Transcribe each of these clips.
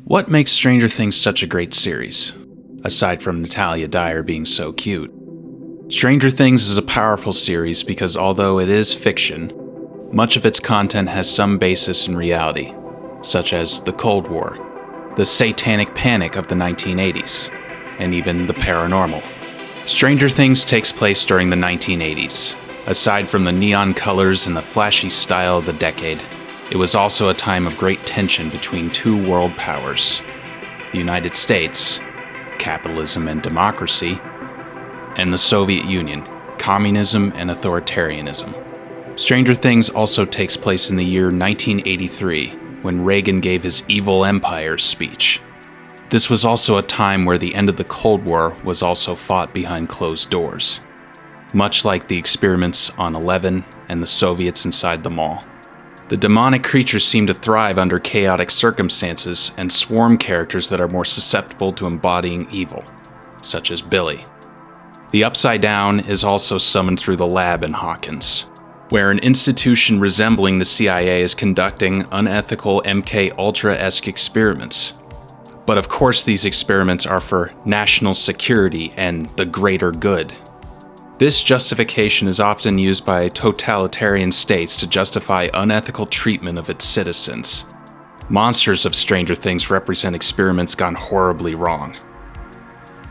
What makes Stranger Things such a great series? Aside from Natalia Dyer being so cute. Stranger Things is a powerful series because although it is fiction, much of its content has some basis in reality, such as the Cold War, the Satanic Panic of the 1980s, and even the Paranormal. Stranger Things takes place during the 1980s. Aside from the neon colors and the flashy style of the decade, it was also a time of great tension between two world powers, the United States, capitalism and democracy, and the Soviet Union, communism and authoritarianism. Stranger Things also takes place in the year 1983, when Reagan gave his Evil Empire speech. This was also a time where the end of the Cold War was also fought behind closed doors, much like the experiments on 11 and the Soviets inside the mall. The demonic creatures seem to thrive under chaotic circumstances and swarm characters that are more susceptible to embodying evil, such as Billy. The Upside Down is also summoned through the lab in Hawkins, where an institution resembling the CIA is conducting unethical MK-Ultra-esque experiments. But of course these experiments are for national security and the greater good. This justification is often used by totalitarian states to justify unethical treatment of its citizens. Monsters of Stranger Things represent experiments gone horribly wrong.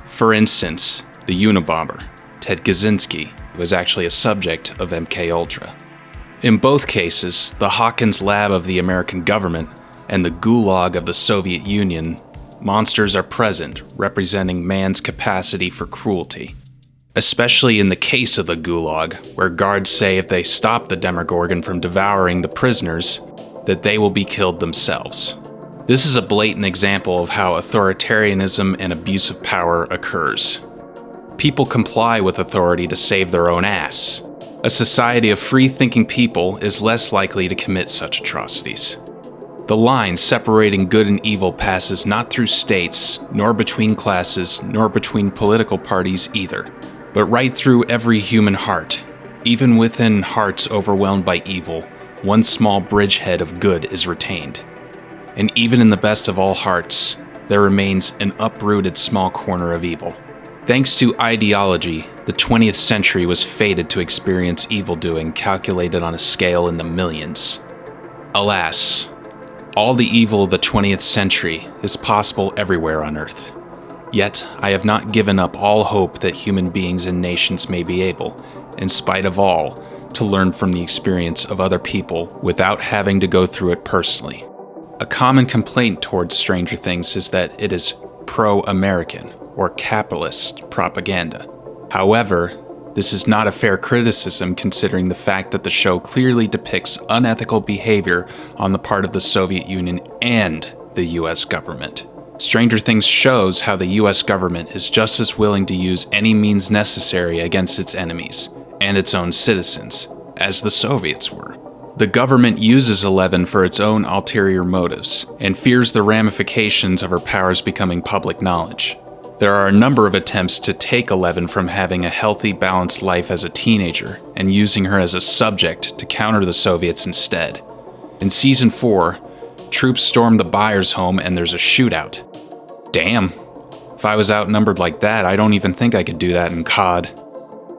For instance, the Unabomber, Ted Kaczynski, was actually a subject of MK-Ultra. In both cases, the Hawkins lab of the American government and the Gulag of the Soviet Union, monsters are present, representing man's capacity for cruelty. Especially in the case of the Gulag, where guards say if they stop the Demogorgon from devouring the prisoners, that they will be killed themselves. This is a blatant example of how authoritarianism and abuse of power occurs. People comply with authority to save their own ass. A society of free-thinking people is less likely to commit such atrocities. The line separating good and evil passes not through states, nor between classes, nor between political parties either, but right through every human heart. Even within hearts overwhelmed by evil, one small bridgehead of good is retained. And even in the best of all hearts, there remains an uprooted small corner of evil. Thanks to ideology, the 20th century was fated to experience evildoing calculated on a scale in the millions. Alas, all the evil of the 20th century is possible everywhere on Earth. Yet, I have not given up all hope that human beings and nations may be able, in spite of all, to learn from the experience of other people without having to go through it personally. A common complaint towards Stranger Things is that it is pro-American or capitalist propaganda. However, this is not a fair criticism considering the fact that the show clearly depicts unethical behavior on the part of the Soviet Union and the US government. Stranger Things shows how the US government is just as willing to use any means necessary against its enemies and its own citizens as the Soviets were. The government uses Eleven for its own ulterior motives and fears the ramifications of her powers becoming public knowledge. There are a number of attempts to take Eleven from having a healthy, balanced life as a teenager and using her as a subject to counter the Soviets instead. In Season 4, troops storm the Byers' home and there's a shootout. Damn. If I was outnumbered like that, I don't even think I could do that in COD.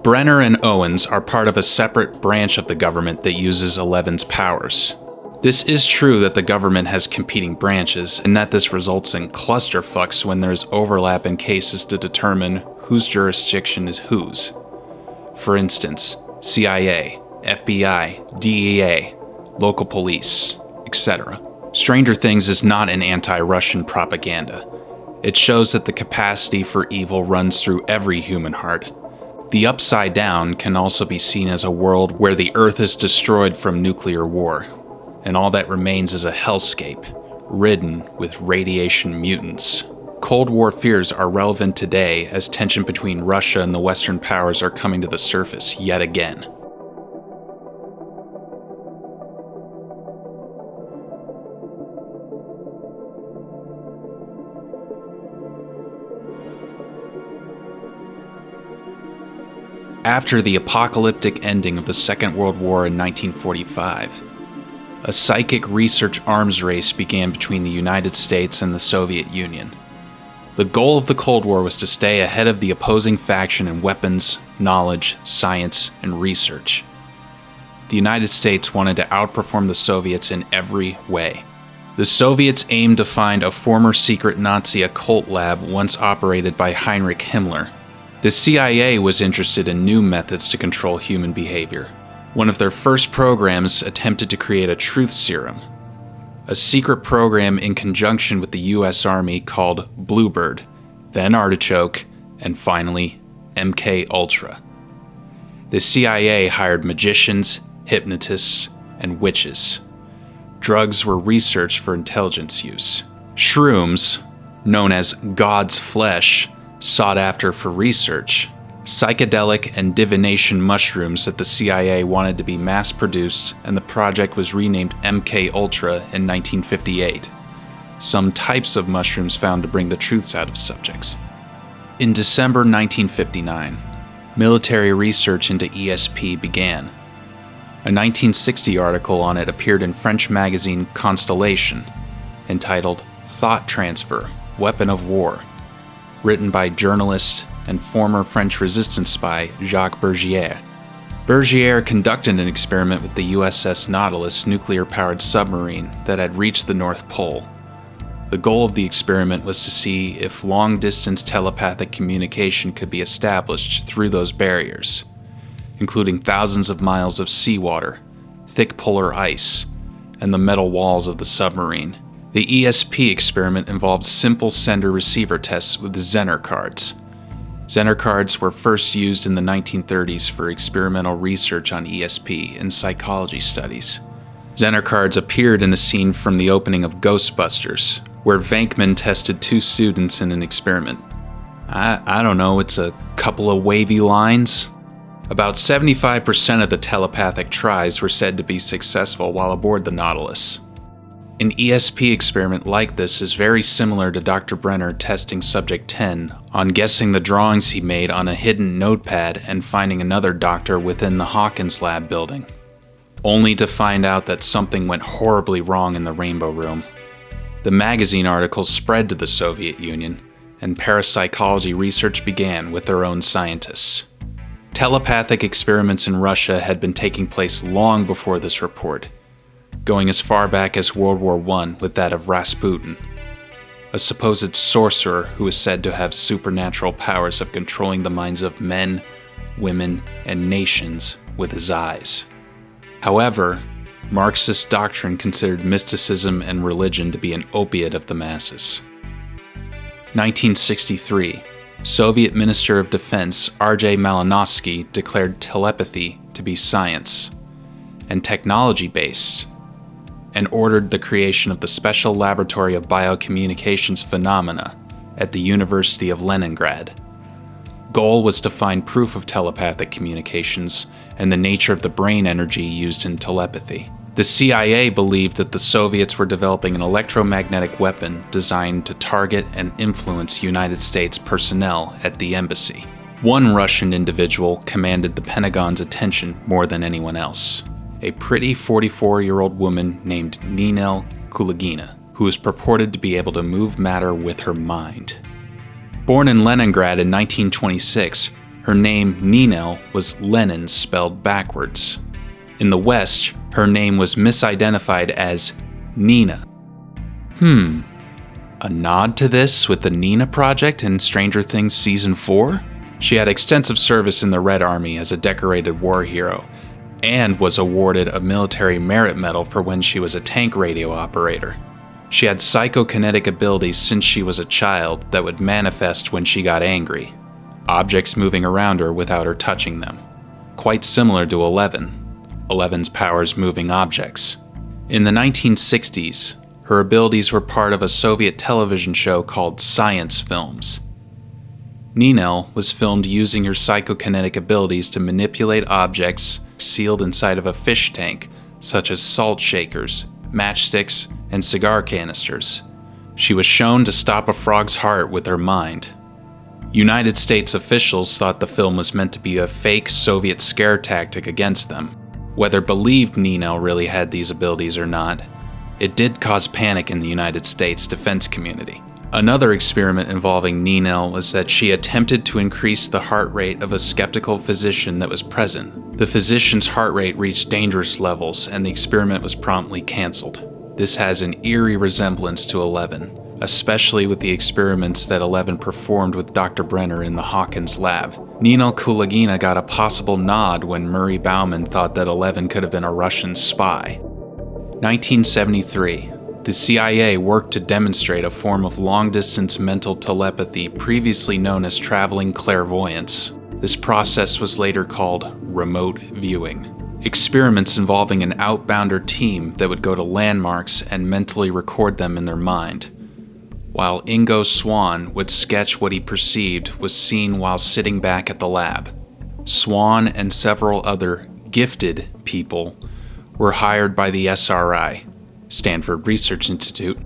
Brenner and Owens are part of a separate branch of the government that uses Eleven's powers. This is true that the government has competing branches, and that this results in clusterfucks when there's overlap in cases to determine whose jurisdiction is whose. For instance, CIA, FBI, DEA, local police, etc. Stranger Things is not an anti-Russian propaganda. It shows that the capacity for evil runs through every human heart. The Upside Down can also be seen as a world where the Earth is destroyed from nuclear war, and all that remains is a hellscape, ridden with radiation mutants. Cold War fears are relevant today as tension between Russia and the Western powers are coming to the surface yet again. After the apocalyptic ending of the Second World War in 1945, A psychic research arms race began between the United States and the Soviet Union. The goal of the Cold War was to stay ahead of the opposing faction in weapons, knowledge, science, and research. The United States wanted to outperform the Soviets in every way. The Soviets aimed to find a former secret Nazi occult lab once operated by Heinrich Himmler. The CIA was interested in new methods to control human behavior. One of their first programs attempted to create a truth serum, a secret program in conjunction with the US Army called Bluebird, then Artichoke, and finally MK Ultra. The CIA hired magicians, hypnotists, and witches. Drugs were researched for intelligence use. Shrooms, known as God's flesh, sought after for research. Psychedelic and divination mushrooms that the CIA wanted to be mass-produced, and the project was renamed MK Ultra in 1958. Some types of mushrooms found to bring the truths out of subjects. In December 1959, military research into ESP began. A 1960 article on it appeared in French magazine Constellation, entitled Thought Transfer, Weapon of War, written by journalist and former French resistance spy Jacques Bergier. Bergier conducted an experiment with the USS Nautilus nuclear-powered submarine that had reached the North Pole. The goal of the experiment was to see if long-distance telepathic communication could be established through those barriers, including thousands of miles of seawater, thick polar ice, and the metal walls of the submarine. The ESP experiment involved simple sender-receiver tests with Zener cards. Zener cards were first used in the 1930s for experimental research on ESP in psychology studies. Zener cards appeared in a scene from the opening of Ghostbusters, where Venkman tested two students in an experiment. I don't know, it's a couple of wavy lines? About 75% of the telepathic tries were said to be successful while aboard the Nautilus. An ESP experiment like this is very similar to Dr. Brenner testing Subject 10 on guessing the drawings he made on a hidden notepad and finding another doctor within the Hawkins lab building, only to find out that something went horribly wrong in the Rainbow Room. The magazine articles spread to the Soviet Union, and parapsychology research began with their own scientists. Telepathic experiments in Russia had been taking place long before this report, going as far back as World War I with that of Rasputin, a supposed sorcerer who is said to have supernatural powers of controlling the minds of men, women, and nations with his eyes. However, Marxist doctrine considered mysticism and religion to be an opiate of the masses. 1963, Soviet Minister of Defense R.J. Malinovsky declared telepathy to be science and technology-based, and ordered the creation of the Special Laboratory of Biocommunications Phenomena at the University of Leningrad. Goal was to find proof of telepathic communications and the nature of the brain energy used in telepathy. The CIA believed that the Soviets were developing an electromagnetic weapon designed to target and influence United States personnel at the embassy. One Russian individual commanded the Pentagon's attention more than anyone else. A pretty 44-year-old woman named Ninel Kulagina, who was purported to be able to move matter with her mind. Born in Leningrad in 1926, her name Ninel was Lenin spelled backwards. In the West, her name was misidentified as Nina. A nod to this with the Nina Project in Stranger Things Season 4? She had extensive service in the Red Army as a decorated war hero, and was awarded a military merit medal for when she was a tank radio operator. She had psychokinetic abilities since she was a child that would manifest when she got angry, objects moving around her without her touching them, quite similar to Eleven's powers moving objects. In the 1960s, her abilities were part of a Soviet television show called Science Films. Ninel was filmed using her psychokinetic abilities to manipulate objects sealed inside of a fish tank, such as salt shakers, matchsticks, and cigar canisters. She was shown to stop a frog's heart with her mind. United States officials thought the film was meant to be a fake Soviet scare tactic against them. Whether believed Ninel really had these abilities or not, it did cause panic in the United States defense community. Another experiment involving Ninel was that she attempted to increase the heart rate of a skeptical physician that was present. The physician's heart rate reached dangerous levels, and the experiment was promptly canceled. This has an eerie resemblance to 11, especially with the experiments that 11 performed with Dr. Brenner in the Hawkins lab. Ninel Kulagina got a possible nod when Murray Bauman thought that 11 could have been a Russian spy. 1973. The CIA worked to demonstrate a form of long-distance mental telepathy previously known as traveling clairvoyance. This process was later called remote viewing. Experiments involving an outbounder team that would go to landmarks and mentally record them in their mind, while Ingo Swann would sketch what he perceived was seen while sitting back at the lab. Swann and several other gifted people were hired by the SRI, Stanford Research Institute,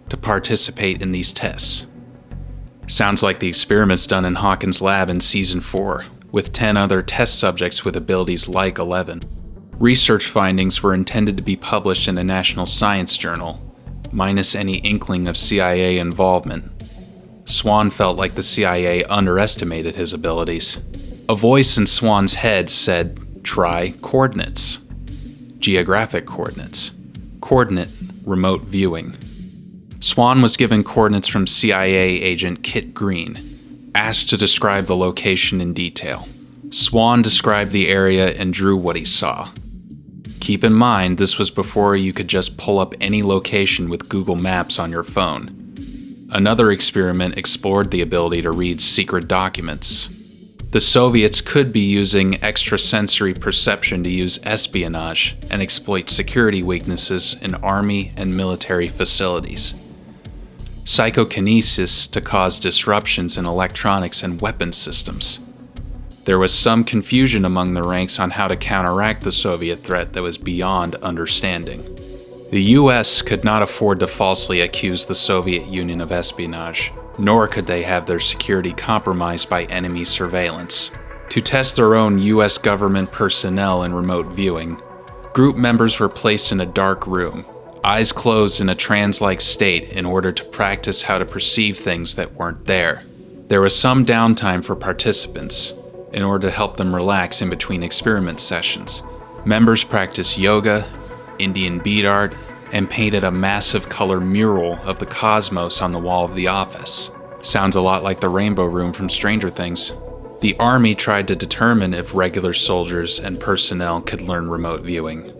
to participate in these tests. Sounds like the experiments done in Hawkins' lab in Season 4, with 10 other test subjects with abilities like 11. Research findings were intended to be published in a national science journal, minus any inkling of CIA involvement. Swann felt like the CIA underestimated his abilities. A voice in Swann's head said, "Try coordinates." Geographic coordinates. Coordinate remote viewing. Swann was given coordinates from CIA agent Kit Green, asked to describe the location in detail. Swann described the area and drew what he saw. Keep in mind, this was before you could just pull up any location with Google Maps on your phone. Another experiment explored the ability to read secret documents. The Soviets could be using extrasensory perception to use espionage and exploit security weaknesses in army and military facilities. Psychokinesis to cause disruptions in electronics and weapons systems. There was some confusion among the ranks on how to counteract the Soviet threat that was beyond understanding. The US could not afford to falsely accuse the Soviet Union of espionage, nor could they have their security compromised by enemy surveillance. To test their own US government personnel in remote viewing, group members were placed in a dark room, eyes closed in a trance-like state in order to practice how to perceive things that weren't there. There was some downtime for participants, in order to help them relax in between experiment sessions. Members practiced yoga, Indian bead art, and painted a massive color mural of the cosmos on the wall of the office. Sounds a lot like the Rainbow Room from Stranger Things. The Army tried to determine if regular soldiers and personnel could learn remote viewing.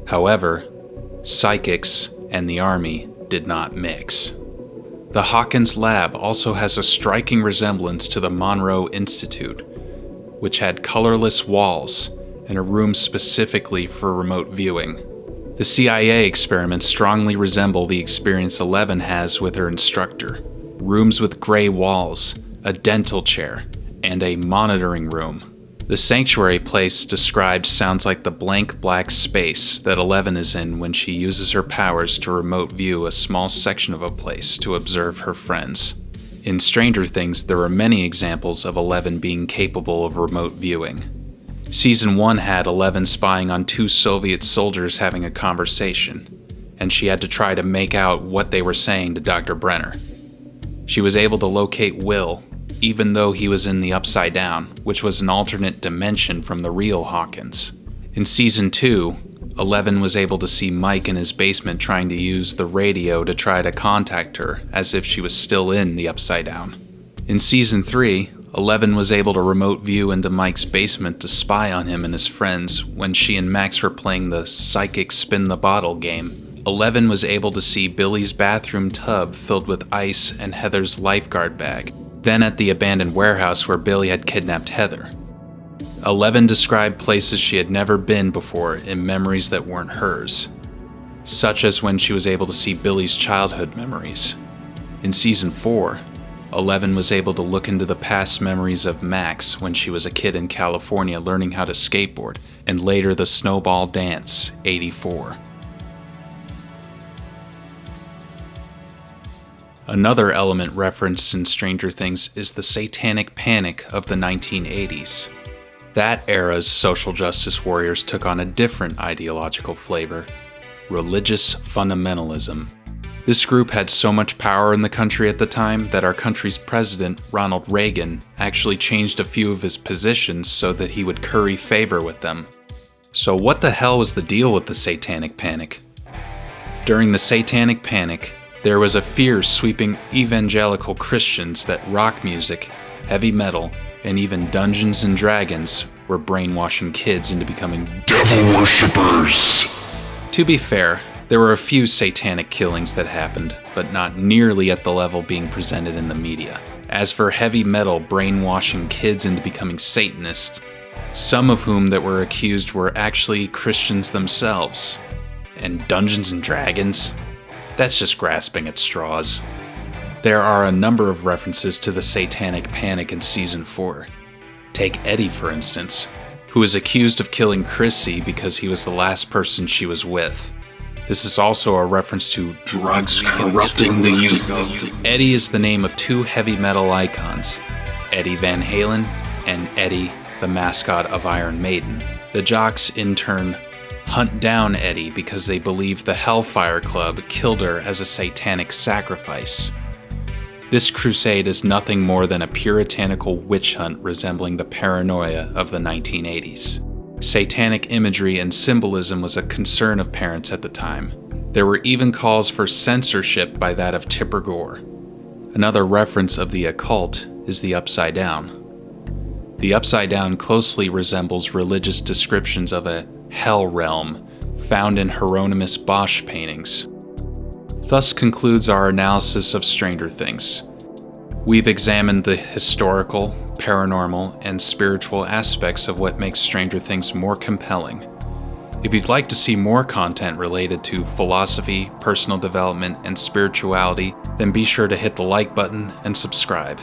However, psychics and the Army did not mix. The Hawkins lab also has a striking resemblance to the Monroe Institute, which had colorless walls and a room specifically for remote viewing. The CIA experiments strongly resemble the experience 11 has with her instructor. Rooms with gray walls, a dental chair, and a monitoring room. The sanctuary place described sounds like the blank black space that 11 is in when she uses her powers to remote view a small section of a place to observe her friends. In Stranger Things, there are many examples of 11 being capable of remote viewing. Season 1 had 11 spying on 2 Soviet soldiers having a conversation, and she had to try to make out what they were saying to Dr. Brenner. She was able to locate Will, even though he was in the Upside Down, which was an alternate dimension from the real Hawkins. In Season 2, 11 was able to see Mike in his basement trying to use the radio to try to contact her, as if she was still in the Upside Down. In Season 3, 11 was able to remote view into Mike's basement to spy on him and his friends when she and Max were playing the psychic spin the bottle game. 11 was able to see Billy's bathroom tub filled with ice and Heather's lifeguard bag, then at the abandoned warehouse where Billy had kidnapped Heather. 11 described places she had never been before in memories that weren't hers, such as when she was able to see Billy's childhood memories. In Season 4, 11 was able to look into the past memories of Max when she was a kid in California learning how to skateboard, and later the Snowball Dance, 84. Another element referenced in Stranger Things is the Satanic Panic of the 1980s. That era's social justice warriors took on a different ideological flavor: religious fundamentalism. This group had so much power in the country at the time that our country's president, Ronald Reagan, actually changed a few of his positions so that he would curry favor with them. So what the hell was the deal with the Satanic Panic? During the Satanic Panic, there was a fear sweeping evangelical Christians that rock music, heavy metal, and even Dungeons and Dragons were brainwashing kids into becoming devil worshippers. To be fair, there were a few satanic killings that happened, but not nearly at the level being presented in the media. As for heavy metal brainwashing kids into becoming Satanists, some of whom that were accused were actually Christians themselves. And Dungeons and Dragons? That's just grasping at straws. There are a number of references to the Satanic Panic in Season 4. Take Eddie, for instance, who is accused of killing Chrissy because he was the last person she was with. This is also a reference to drugs corrupting the youth. Eddie is the name of two heavy metal icons, Eddie Van Halen and Eddie, the mascot of Iron Maiden. The jocks, in turn, hunt down Eddie because they believe the Hellfire Club killed her as a satanic sacrifice. This crusade is nothing more than a puritanical witch hunt resembling the Paranoia of the 1980s. Satanic imagery and symbolism was a concern of parents at the time. There were even calls for censorship by that of Tipper Gore. Another reference of the occult is the Upside Down. The Upside Down closely resembles religious descriptions of a hell realm found in Hieronymus Bosch paintings. Thus concludes our analysis of Stranger Things. We've examined the historical, paranormal, and spiritual aspects of what makes Stranger Things more compelling. If you'd like to see more content related to philosophy, personal development, and spirituality, then be sure to hit the like button and subscribe.